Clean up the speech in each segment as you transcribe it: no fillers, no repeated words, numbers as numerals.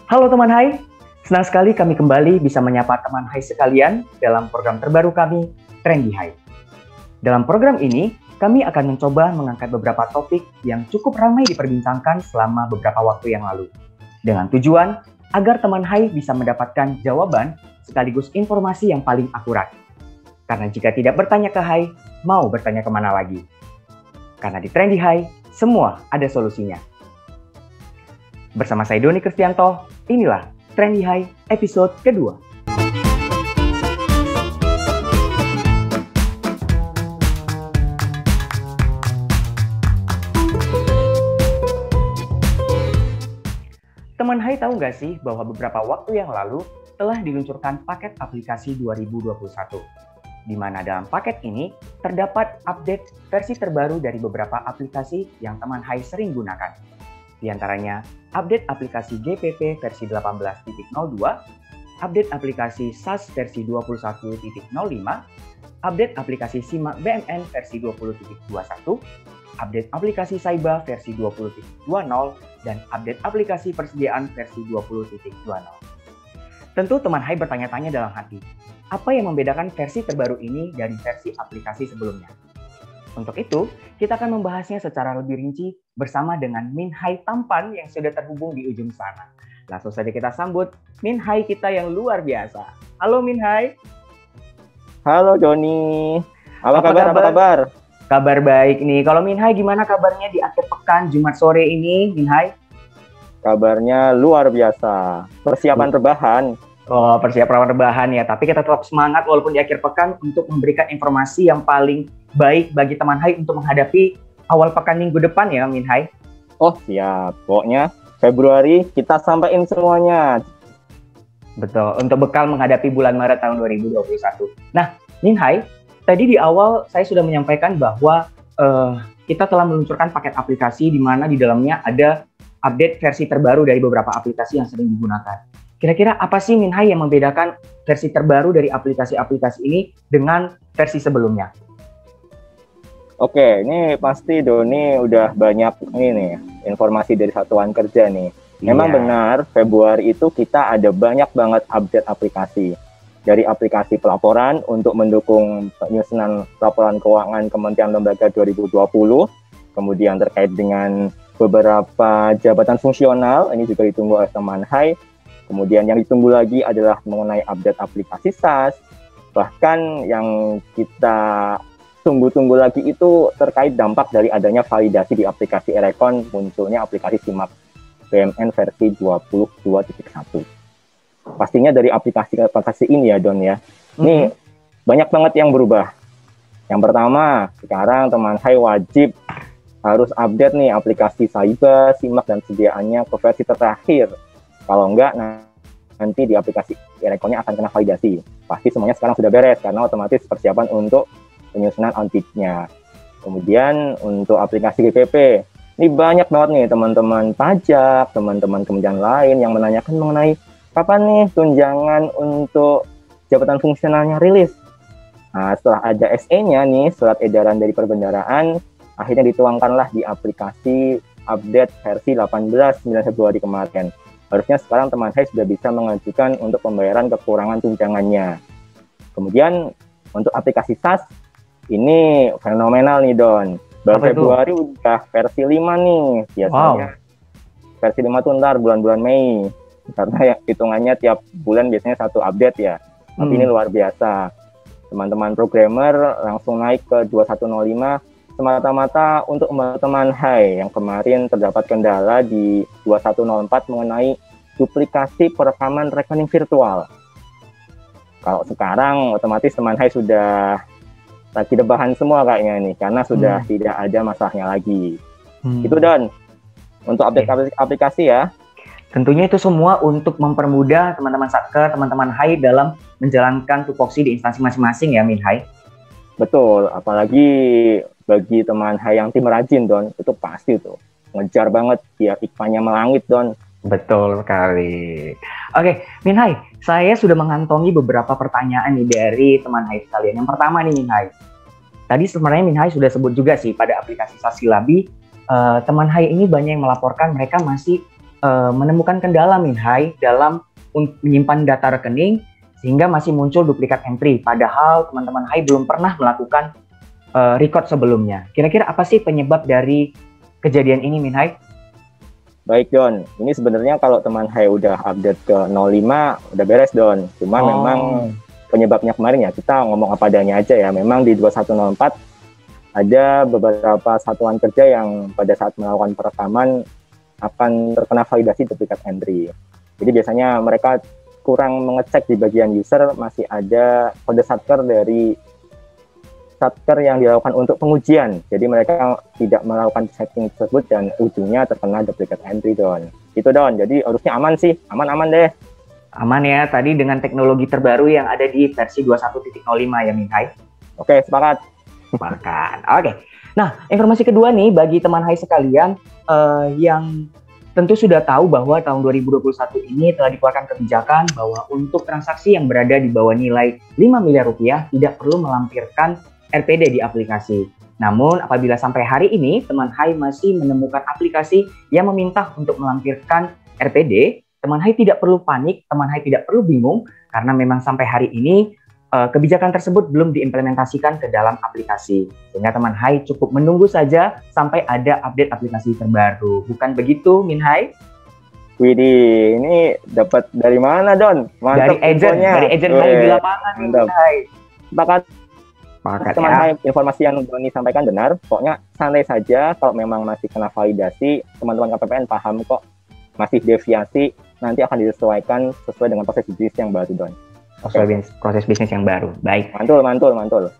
Halo teman Hai, senang sekali kami kembali bisa menyapa teman Hai sekalian dalam program terbaru kami, Trendy Hai. Dalam program ini, kami akan mencoba mengangkat beberapa topik yang cukup ramai diperbincangkan selama beberapa waktu yang lalu. Dengan tujuan agar teman Hai bisa mendapatkan jawaban sekaligus informasi yang paling akurat. Karena jika tidak bertanya ke Hai, mau bertanya kemana lagi? Karena di Trendy Hai, semua ada solusinya. Bersama saya Doni Kristianto, inilah Trendy Hai episode kedua. Teman Hai tahu nggak sih bahwa beberapa waktu yang lalu telah diluncurkan paket aplikasi 2021, di mana dalam paket ini terdapat update versi terbaru dari beberapa aplikasi yang teman Hai sering gunakan. Di antaranya, update aplikasi GPP versi 18.02, update aplikasi SAS versi 21.05, update aplikasi Simak BMN versi 20.21, update aplikasi Saiba versi 20.20, dan update aplikasi persediaan versi 20.20. Tentu teman Hai bertanya-tanya dalam hati, apa yang membedakan versi terbaru ini dari versi aplikasi sebelumnya? Untuk itu, kita akan membahasnya secara lebih rinci bersama dengan Min Hai Tampan yang sudah terhubung di ujung sana. Langsung saja kita sambut Min Hai kita yang luar biasa. Halo Min Hai. Halo Doni. Apa kabar? Kabar baik nih. Kalau Min Hai gimana kabarnya di akhir pekan Jumat sore ini, Min Hai? Kabarnya luar biasa. Persiapan rebahan. Oh, persiapan rebahan ya. Tapi kita tetap semangat walaupun di akhir pekan untuk memberikan informasi yang paling baik bagi teman Hai untuk menghadapi awal pekan minggu depan ya, Min Hai. Oh siap. Pokoknya Februari kita sampaikan semuanya. Betul. Untuk bekal menghadapi bulan Maret tahun 2021. Nah, Min Hai, tadi di awal saya sudah menyampaikan bahwa kita telah meluncurkan paket aplikasi di mana di dalamnya ada update versi terbaru dari beberapa aplikasi yang sering digunakan. Kira-kira apa sih Min Hai yang membedakan versi terbaru dari aplikasi-aplikasi ini dengan versi sebelumnya? Oke, ini pasti Doni udah banyak ini nih informasi dari satuan kerja nih. Memang benar, Februari itu kita ada banyak banget update aplikasi. Dari aplikasi pelaporan untuk mendukung penyusunan laporan keuangan Kementerian Lembaga 2020, kemudian terkait dengan beberapa jabatan fungsional, ini juga ditunggu oleh teman Hai. Kemudian yang ditunggu lagi adalah mengenai update aplikasi SAS. Bahkan yang kita tunggu-tunggu lagi itu terkait dampak dari adanya validasi di aplikasi Erekon, munculnya aplikasi Simak BMN versi 22.1. Pastinya dari aplikasi ini ya Don ya. Ini banyak banget yang berubah. Yang pertama, sekarang teman Hai wajib harus update nih aplikasi Saiba, Simak dan sediaannya ke versi terakhir. Kalau enggak, nanti di aplikasi Erekonnya akan kena validasi. Pasti semuanya sekarang sudah beres, karena otomatis persiapan untuk penyusunan auditnya. Kemudian untuk aplikasi GPP, ini banyak banget nih teman-teman pajak, teman-teman kementerian lain yang menanyakan mengenai kapan nih tunjangan untuk jabatan fungsionalnya rilis. Nah, setelah ada SE-nya nih, surat edaran dari perbendaharaan, akhirnya dituangkanlah di aplikasi update versi 18 9 Februari kemarin. Harusnya sekarang teman Hai sudah bisa mengajukan untuk pembayaran kekurangan tunjangannya. Kemudian untuk aplikasi SAS, ini fenomenal nih Don. Baru Februari udah versi 5 nih. Biasanya versi 5 tuh ntar bulan-bulan Mei. Karena ya, hitungannya tiap bulan biasanya satu update ya. Tapi ini luar biasa. Teman-teman programmer langsung naik ke 2105 semata-mata untuk teman Hai yang kemarin terdapat kendala di 2104 mengenai duplikasi perekaman rekening virtual. Kalau sekarang otomatis teman Hai sudah lagi rebahan semua kayaknya nih, karena sudah tidak ada masalahnya lagi. Itu Don, untuk update aplikasi ya. Tentunya itu semua untuk mempermudah teman-teman Satker, teman-teman Hai dalam menjalankan tupoksi di instansi masing-masing ya Min Hai. Betul, apalagi bagi teman Hai yang tim rajin Don, itu pasti tuh ngejar banget biar iklannya melangit Don. Betul sekali. Oke, Min Hai, saya sudah mengantongi beberapa pertanyaan nih dari teman Hai sekalian. Yang pertama nih Min Hai, tadi sebenarnya Min Hai sudah sebut juga sih pada aplikasi Sasilabi, teman Hai ini banyak yang melaporkan mereka masih menemukan kendala Minhai dalam menyimpan data rekening sehingga masih muncul duplikat entry. Padahal teman-teman Hai belum pernah melakukan record sebelumnya. Kira-kira apa sih penyebab dari kejadian ini Minhai? Baik Don, ini sebenarnya kalau teman Hai udah update ke 05 udah beres Don. Cuma memang penyebabnya kemarin ya kita ngomong apa adanya aja ya. Memang di 2104 ada beberapa satuan kerja yang pada saat melakukan perekaman akan terkena validasi duplikat entry. Jadi biasanya mereka kurang mengecek di bagian user, masih ada kode satker dari satker yang dilakukan untuk pengujian. Jadi mereka tidak melakukan setting tersebut dan ujungnya terkena duplicate entry Don. Itu Don. Jadi harusnya aman sih. Aman-aman deh. Aman ya. Tadi dengan teknologi terbaru yang ada di versi 21.05 ya Minhai. Oke, sepakat. Sepakat. Oke. Nah, informasi kedua nih bagi teman Hai sekalian yang tentu sudah tahu bahwa tahun 2021 ini telah dikeluarkan kebijakan bahwa untuk transaksi yang berada di bawah nilai 5 miliar rupiah tidak perlu melampirkan RPD di aplikasi. Namun apabila sampai hari ini teman Hai masih menemukan aplikasi yang meminta untuk melampirkan RPD, teman Hai tidak perlu panik, teman Hai tidak perlu bingung karena memang sampai hari ini kebijakan tersebut belum diimplementasikan ke dalam aplikasi. Sehingga teman Hai cukup menunggu saja sampai ada update aplikasi terbaru. Bukan begitu Minhai? Widih, ini dapat dari mana Don? Mantap dari agent Hai di lapangan Minhai. Sepakat. Teman Ya. Hai, informasi yang Doni sampaikan benar. Pokoknya santai saja, kalau memang masih kena validasi, teman-teman KPPN paham kok. Masih deviasi, nanti akan disesuaikan sesuai dengan proses bisnis yang baru Don. Proses bisnis yang baru. Baik. Mantul.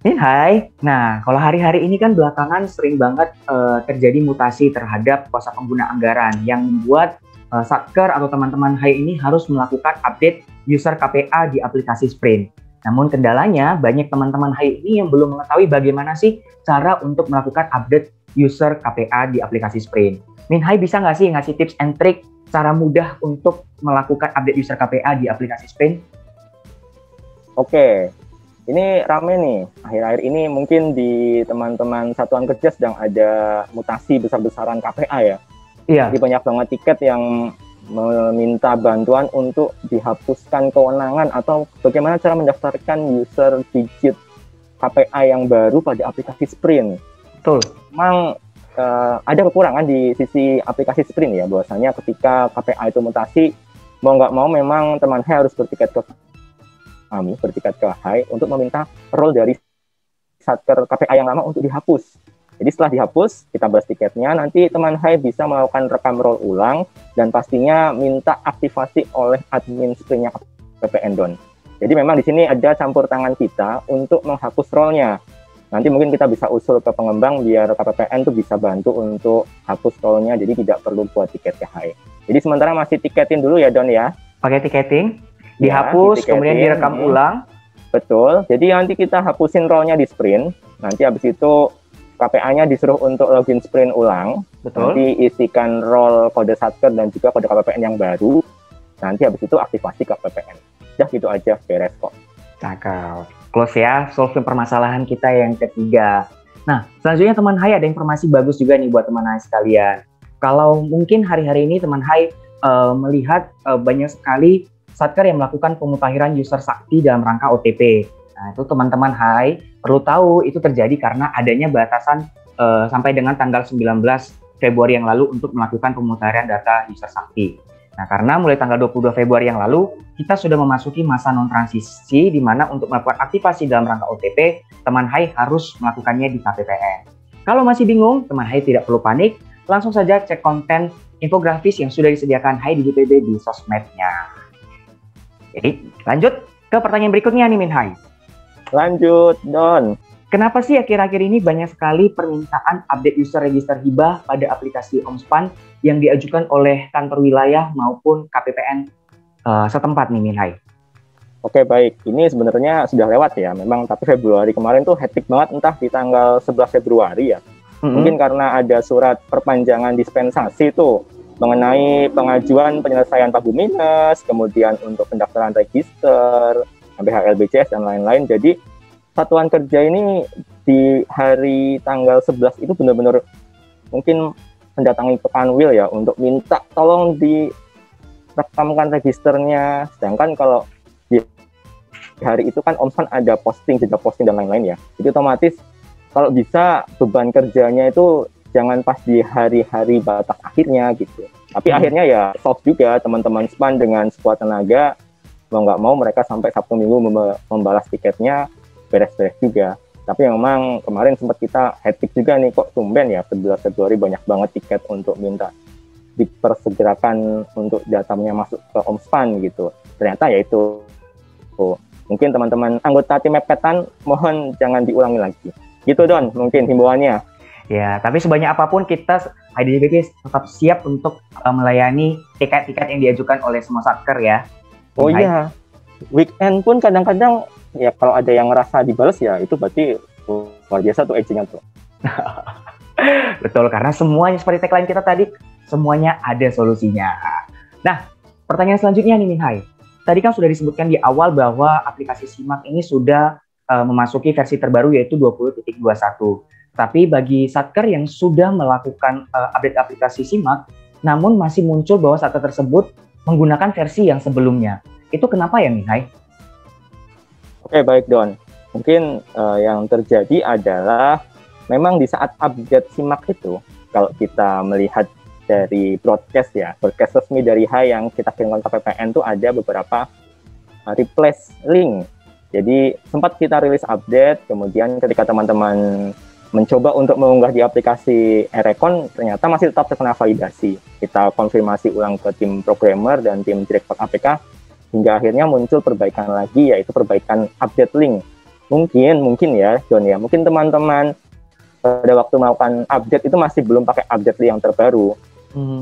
Hai. Nah, kalau hari-hari ini kan belakangan sering banget terjadi mutasi terhadap kuasa pengguna anggaran yang membuat satker atau teman-teman Hai ini harus melakukan update user KPA di aplikasi Sprint. Namun kendalanya banyak teman-teman Hai ini yang belum mengetahui bagaimana sih cara untuk melakukan update user KPA di aplikasi Sprint. Hai bisa nggak sih ngasih tips and trick cara mudah untuk melakukan update user KPA di aplikasi Sprint? Oke, ini rame nih. Akhir-akhir ini mungkin di teman-teman satuan kerja sedang ada mutasi besar-besaran KPA ya. Iya. Jadi banyak banget tiket yang meminta bantuan untuk dihapuskan kewenangan atau bagaimana cara mendaftarkan user digit KPA yang baru pada aplikasi Sprint. Betul. Memang ada kekurangan di sisi aplikasi Sprint ya, bahwasanya ketika KPA itu mutasi, mau nggak mau memang teman Hai harus bertiket ke Hai untuk meminta role dari satker KPA yang lama untuk dihapus. Jadi setelah dihapus, kita bahas tiketnya, nanti teman Hai bisa melakukan rekam roll ulang dan pastinya minta aktivasi oleh admin Sprint-nya KPPN Don. Jadi memang di sini ada campur tangan kita untuk menghapus roll-nya. Nanti mungkin kita bisa usul ke pengembang biar KPPN tuh bisa bantu untuk hapus roll-nya, jadi tidak perlu buat tiket ke Hai. Jadi sementara masih tiketin dulu ya Don ya. Pakai tiketing, dihapus, ya, kemudian direkam ulang. Betul, jadi nanti kita hapusin roll-nya di Sprint, nanti habis itu KPA-nya disuruh untuk login Sprint ulang. Betul. Nanti isikan role kode satker dan juga kode KPPN yang baru. Nanti habis itu aktivasi KPPN. Udah gitu aja, beres kok. Cakep. Close ya, solve permasalahan kita yang ketiga. Nah, selanjutnya teman Hai ada informasi bagus juga nih buat teman Hai sekalian. Kalau mungkin hari-hari ini teman Hai melihat banyak sekali satker yang melakukan pemutahiran user sakti dalam rangka OTP. Nah, itu teman-teman Hai perlu tahu itu terjadi karena adanya batasan sampai dengan tanggal 19 Februari yang lalu untuk melakukan pemutahiran data user sakti. Nah, karena mulai tanggal 22 Februari yang lalu, kita sudah memasuki masa non-transisi di mana untuk melakukan aktivasi dalam rangka OTP, teman Hai harus melakukannya di KPPN. Kalau masih bingung, teman Hai tidak perlu panik, langsung saja cek konten infografis yang sudah disediakan Hai di GPB di sosmednya. Jadi, lanjut ke pertanyaan berikutnya nih Hai. Lanjut, Don. Kenapa sih akhir-akhir ini banyak sekali permintaan update user register hibah pada aplikasi Omspan yang diajukan oleh kantor wilayah maupun KPPN setempat nih Hai? Oke, baik. Ini sebenarnya sudah lewat ya. Memang tapi Februari kemarin tuh hektik banget entah di tanggal 11 Februari ya. Mungkin karena ada surat perpanjangan dispensasi tuh mengenai pengajuan penyelesaian pagu minus, kemudian untuk pendaftaran register, BHLBCS dan lain-lain. Jadi satuan kerja ini di hari tanggal 11 itu benar-benar mungkin mendatangi ke Kanwil ya untuk minta tolong direkamkan registernya. Sedangkan kalau di hari itu kan Omspan ada posting, jeda posting dan lain-lain ya. Jadi otomatis kalau bisa beban kerjanya itu jangan pas di hari-hari batas akhirnya gitu. Tapi akhirnya ya solve juga teman-teman SPAN dengan sekuat tenaga, mau nggak mau mereka sampai Sabtu Minggu membalas tiketnya, beres-beres juga. Tapi memang kemarin sempat kita hectic juga nih, kok tumben ya 11 Februari banyak banget tiket untuk minta dipersegerakan untuk datangnya masuk ke Omspan gitu. Ternyata ya itu. Mungkin teman-teman anggota tim Mepetan mohon jangan diulangi lagi. Gitu Don, mungkin himbauannya. Ya, tapi sebanyak apapun kita HDBP tetap siap untuk melayani tiket-tiket yang diajukan oleh semua satker ya. Oh iya, weekend pun kadang-kadang ya kalau ada yang ngerasa dibales ya itu berarti luar biasa tuh edging-nya tuh. Betul, karena semuanya seperti tagline kita tadi, semuanya ada solusinya. Nah, pertanyaan selanjutnya nih Minhai. Tadi kan sudah disebutkan di awal bahwa aplikasi SIMAK ini sudah memasuki versi terbaru yaitu 20.21. Tapi bagi satker yang sudah melakukan update aplikasi SIMAK, namun masih muncul bahwa satker tersebut menggunakan versi yang sebelumnya. Itu kenapa ya Minhai? Oke, baik Don. Mungkin yang terjadi adalah memang di saat update SIMAK itu, kalau kita melihat dari broadcast resmi dari HAI yang kita kirimkan ke PPN itu ada beberapa replace link. Jadi sempat kita rilis update, kemudian ketika teman-teman mencoba untuk mengunggah di aplikasi Erecon, ternyata masih tetap terkena validasi. Kita konfirmasi ulang ke tim programmer dan tim direktur APK, hingga akhirnya muncul perbaikan lagi, yaitu perbaikan update link. Mungkin ya, John ya, mungkin teman-teman pada waktu melakukan update itu masih belum pakai update link yang terbaru.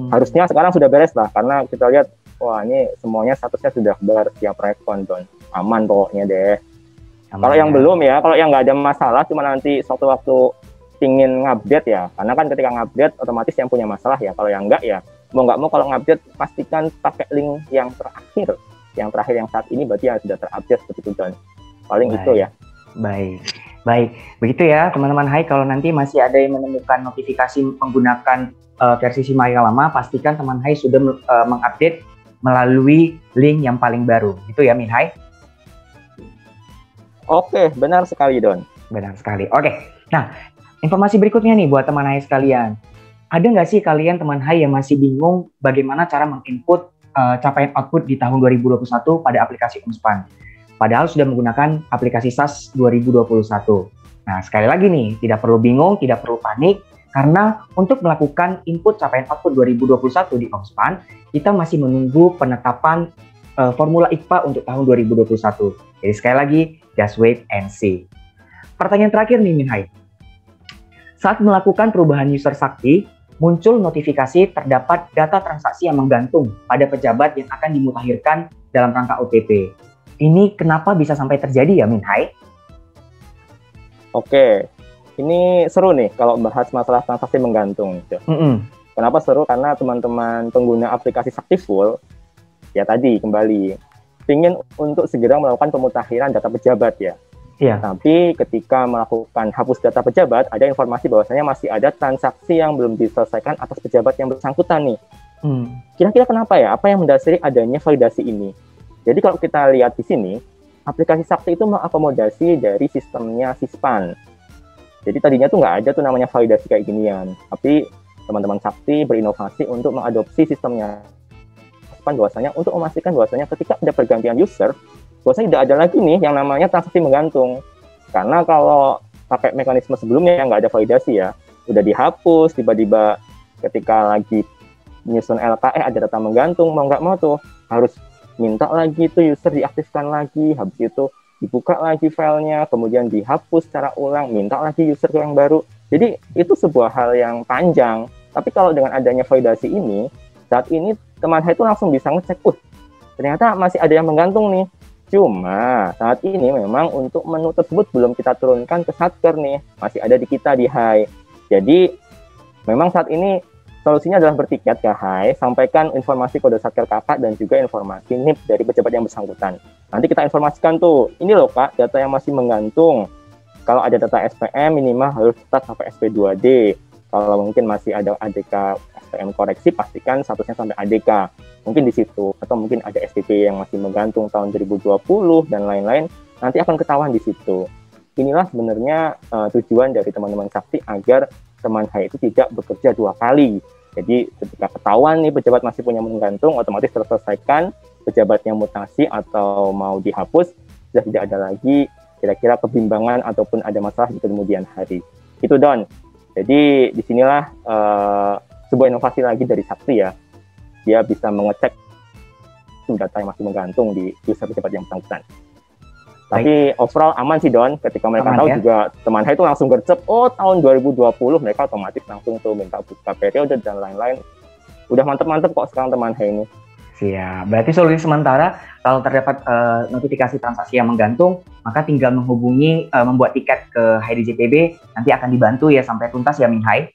Harusnya sekarang sudah beres lah, karena kita lihat, wah ini semuanya statusnya sudah bersiap Recon, John. Aman pokoknya deh. Kalau yang belum ya, kalau yang nggak ada masalah, cuma nanti suatu waktu ingin ngupdate ya, karena kan ketika ngupdate otomatis yang punya masalah ya. Kalau yang nggak ya, mau nggak mau kalau ngupdate pastikan pakai link yang terakhir. Yang terakhir yang saat ini berarti yang sudah terupdate seperti itu, John. Paling itu ya. Baik. Begitu ya teman-teman HAI, kalau nanti masih ada yang menemukan notifikasi menggunakan versi SIMAK yang lama, pastikan teman HAI sudah mengupdate melalui link yang paling baru. Gitu ya Minhai? Oke, benar sekali Don. Benar sekali. Oke, nah informasi berikutnya nih buat teman HAI sekalian. Ada nggak sih kalian teman HAI yang masih bingung bagaimana cara menginput capaian output di tahun 2021 pada aplikasi Omspan? Padahal sudah menggunakan aplikasi SAS 2021. Nah, sekali lagi nih, tidak perlu bingung, tidak perlu panik, karena untuk melakukan input capaian output 2021 di Omspan, kita masih menunggu penetapan formula IKPA untuk tahun 2021. Jadi sekali lagi, just wait and see. Pertanyaan terakhir nih Minhai. Saat melakukan perubahan user sakti, muncul notifikasi terdapat data transaksi yang menggantung pada pejabat yang akan dimutakhirkan dalam rangka OTP. Ini kenapa bisa sampai terjadi ya Minhai? Oke, ini seru nih kalau bahas masalah transaksi menggantung. Kenapa seru? Karena teman-teman pengguna aplikasi Saktiful, ya tadi kembali, ingin untuk segera melakukan pemutakhiran data pejabat ya. Iya. Tapi ketika melakukan hapus data pejabat, ada informasi bahwasanya masih ada transaksi yang belum diselesaikan atas pejabat yang bersangkutan nih. Kira-kira kenapa ya? Apa yang mendasari adanya validasi ini? Jadi kalau kita lihat di sini, aplikasi Sakti itu mengakomodasi dari sistemnya Sispan. Jadi tadinya tuh nggak ada tuh namanya validasi kayak ginian. Tapi teman-teman Sakti berinovasi untuk mengadopsi sistemnya Sispan bahwasanya untuk memastikan bahwasanya ketika ada pergantian user, bahwasanya tidak ada lagi nih yang namanya transaksi menggantung. Karena kalau pakai mekanisme sebelumnya yang nggak ada validasi ya, udah dihapus, tiba-tiba ketika lagi nyusun LKE ada data menggantung, mau nggak mau tuh harus minta lagi tuh user diaktifkan lagi, habis itu dibuka lagi filenya, kemudian dihapus secara ulang, minta lagi user yang baru. Jadi itu sebuah hal yang panjang. Tapi kalau dengan adanya validasi ini, saat ini teman saya itu langsung bisa ngecek, ternyata masih ada yang menggantung nih. Cuma saat ini memang untuk menu tersebut belum kita turunkan ke Satker nih, masih ada di kita di HAI. Jadi memang saat ini solusinya adalah bertiket ke HAI, sampaikan informasi kode Satker kakak dan juga informasi NIP dari pejabat yang bersangkutan. Nanti kita informasikan tuh, ini loh Kak, data yang masih menggantung. Kalau ada data SPM minimal harus tetap sampai SP2D. Kalau mungkin masih ada ADK STM koreksi, pastikan statusnya sampai ADK. Mungkin di situ. Atau mungkin ada STP yang masih menggantung tahun 2020 dan lain-lain. Nanti akan ketahuan di situ. Inilah sebenarnya tujuan dari teman-teman Sakti agar teman Hai itu tidak bekerja 2 kali. Jadi ketika ketahuan nih pejabat masih punya menggantung, otomatis terselesaikan, pejabatnya mutasi atau mau dihapus, sudah tidak ada lagi kira-kira kebimbangan ataupun ada masalah di kemudian hari. Itu Don. Jadi disinilah sebuah inovasi lagi dari Sakti ya. Dia bisa mengecek data yang masih menggantung di user pejabat yang bersangkutan. Tapi overall aman sih Don. Ketika mereka tahu ya? Juga teman Hai itu langsung gercep, oh tahun 2020 mereka otomatis langsung tuh minta buka periode dan lain-lain. Udah mantep-mantep kok sekarang teman Hai ini. Siap. Berarti solusi sementara kalau terdapat notifikasi transaksi yang menggantung, maka tinggal menghubungi membuat tiket ke Hai DJPB, nanti akan dibantu ya sampai tuntas ya Min Hai.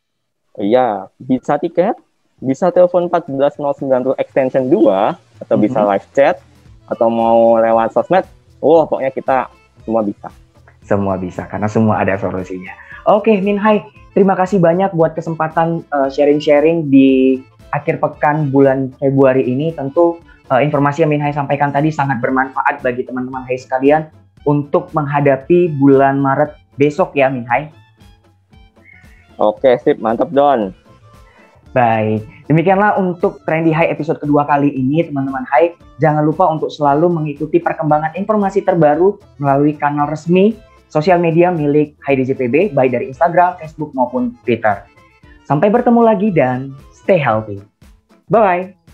Iya, bisa tiket, bisa telepon 14090 extension 2 atau bisa live chat atau mau lewat sosmed. Pokoknya kita semua bisa. Semua bisa, karena semua ada solusinya. Oke, Min Hai, terima kasih banyak buat kesempatan sharing-sharing di akhir pekan bulan Februari ini. Tentu informasi yang Min Hai sampaikan tadi sangat bermanfaat bagi teman-teman Hai sekalian untuk menghadapi bulan Maret besok ya, Min Hai. Oke, sip, mantap Don. Baik, demikianlah untuk Trendy Hai episode kedua kali ini, teman-teman Hai. Jangan lupa untuk selalu mengikuti perkembangan informasi terbaru melalui kanal resmi sosial media milik Hai DJPB, baik dari Instagram, Facebook, maupun Twitter. Sampai bertemu lagi dan stay healthy. Bye-bye.